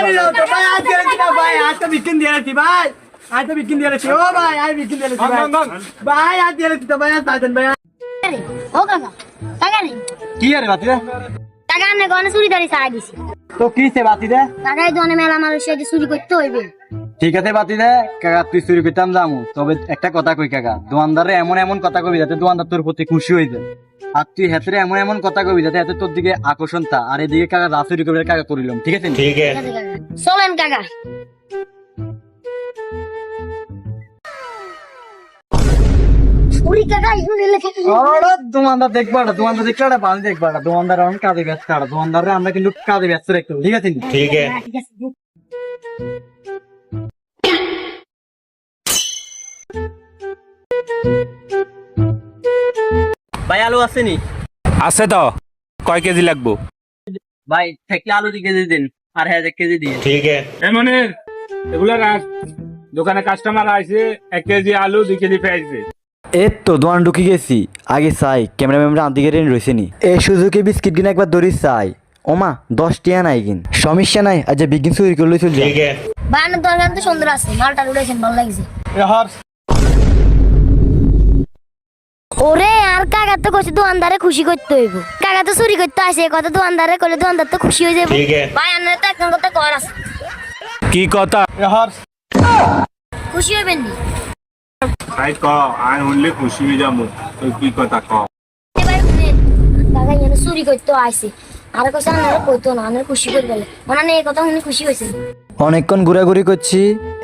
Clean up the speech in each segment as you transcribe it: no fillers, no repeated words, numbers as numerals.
আরে দাও তো ভাই আজ গেলে না ভাই আজ তো বিকিন দিয়েছি ভাই আজ তো বিকিন দিয়েছি ও ভাই আজ বিকিন দিয়েছি ভাই ভাই আজ গেলে তো ভাই সাজন ভাই ও কাকা কাকা নেই কি আরে বাতি রে কাকা নে গনে চুরি দাঁড়ি চাই দিছি তো কি সে বাতি রে কাকাই দোনে মেলা মানুষ এসে চুরি করতে হইবে ঠিক আছে বাতি রে কাকা তুই চুরি করতাম যামু তবে একটা কথা কই কাকা দোকানদারে এমন এমন কথা কবি যাতে দোকানদার তোর প্রতি খুশি হয়ে যায় আর তুই হেতরে এমন এমন কথা কবি যাতে এত তোর দিকে আকর্ষণ তা আর এদিকে কাকা রাত চুরি করবে কাকা করিলাম ঠিক আছে ठीक है ঠিক আছে কাকা চলেন কাকা চুরি কাকা ইহুন লেখা ওরা দোকানদার দেখবা না দোকানদার দেখলে একটা বাল দেখবা না দোকানদার অনেক কাজে ব্যস্ত আর দোকানদারে আমরা কিন্তু কাজে ব্যস্ত রাখতে ঠিক আছে ठीक है ঠিক আছে ভাই আলু আছে নি আছে তো কয় কেজি লাগবো ভাই থাকলে আলু 2 কেজি দিন আর হ্যাঁ 1 কেজি দিয়ে ठीक है এমনে এগুলা রাখ দোকানে কাস্টমার আইছে 1 কেজি আলু 2 কেজি পেঁয়াজ দে এই তো দোকান ঢুকে গেছি আগে চাই ক্যামেরা ম্যামরা আন্দিকে রেন রয়েছে নি এই সুযোগে বিস্কিট কিনে একবার দড়ি চাই ওমা 10 টিয়া নাই কিন সমস্যা নাই আজ বিগিন চুরি করলে চল যা ठीक है বায়ানের দরকার তো সুন্দর আছে মালটা উড়েছেন ভালো লাগছে ওরে আর কাকা তো কইছে দোকানদারে খুশি করতে হইব কাকা তো চুরি করতে আসে এই কথা দোকানদারে কইলে দোকানদার তো খুশি হয়ে যাবে ठीक है বায়ানের তো একটা কথা কর আছে কি কথা খুশি হইবেন নি তাই ক আই হইলে খুশি হয়ে যাবো তুই কি কথা ক এবার শুনেন কাকা এনে চুরি করতে আসে আর কইছে আনারে কইতো না আনারে খুশি করে গেলে মানে এই কথা শুনে খুশি হইছে অনেকক্ষণ ঘোরাঘুরি করছি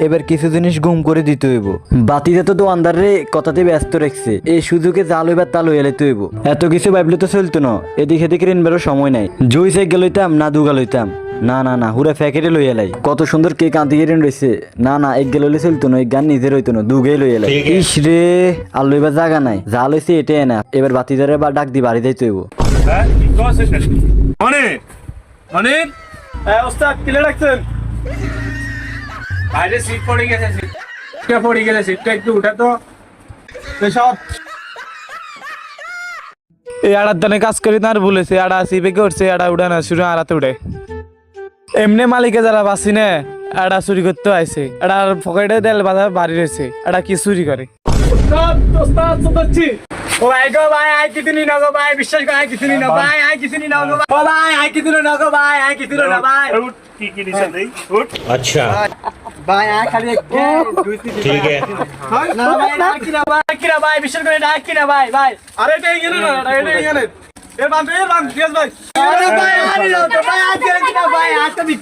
এবার কিছু জিনিস গুম করে দিতে হইব বাতিতে তো দোকানদারে কথাতে ব্যস্ত রাখছে এই সুযোগে জাল হইবার তাল হইয়া লইতে হইব এত কিছু ভাবলে তো চলতো না এদিক এদিক রেনবারও সময় নাই জুই সাইকেল লইতাম না দুগা লইতাম না না না হুরা ফ্যাকেটে লইয়া লাই কত সুন্দর কেক আন্তিকে রেন রয়েছে না না এক গেলে চলতো না এক গান নিজের হইতো না দুগেই লইয়া লাই ঠিক আছে। ইস রে আর লইবার জায়গা নাই জাল হইছে এটাই না এবার বাতিদারে বা ডাক দি বাড়ি যাইতে হইব হ্যাঁ কি কস অনেক অনেক ওস্তাদ কিলে রাখছেন বাইরে সিট পড়ে গেছে সিটটা পড়ে গেছে সিটটা একটু উঠা তো সব এই আড়ার দানে কাজ করি না আর বলেছে আড়া সিপে করছে আড়া উড়ে না শুরু আড়াতে উঠে এমনি মালিকে যারা বাসি না আড়া চুরি করতে আইছে আড়ার পকেটে দেল বাজার বাড়ি রয়েছে আড়া কি চুরি করে ওস্তাদ ওস্তাদ সুদচ্ছি ও ভাই গো ভাই আই কিছু নি না গো ভাই বিশ্বাস করে আই কিছু নি না ভাই আই কিছু নি না গো ভাই ও ভাই আই কিছু না গো ভাই আই কিছু না ভাই কি কি দিছে দেই উঠ अच्छा ভাই আই খালি দুই তিন ठीक है না ভাই না কি না ভাই বিশ্বাস করে ডাক কি না ভাই ভাই আরে এটা এখানে না এটা এখানে এর বাম ঠিক আছে ভাই আরে ভাই আরে দাও তো ভাই আজ গেলে না ভাই আজ তো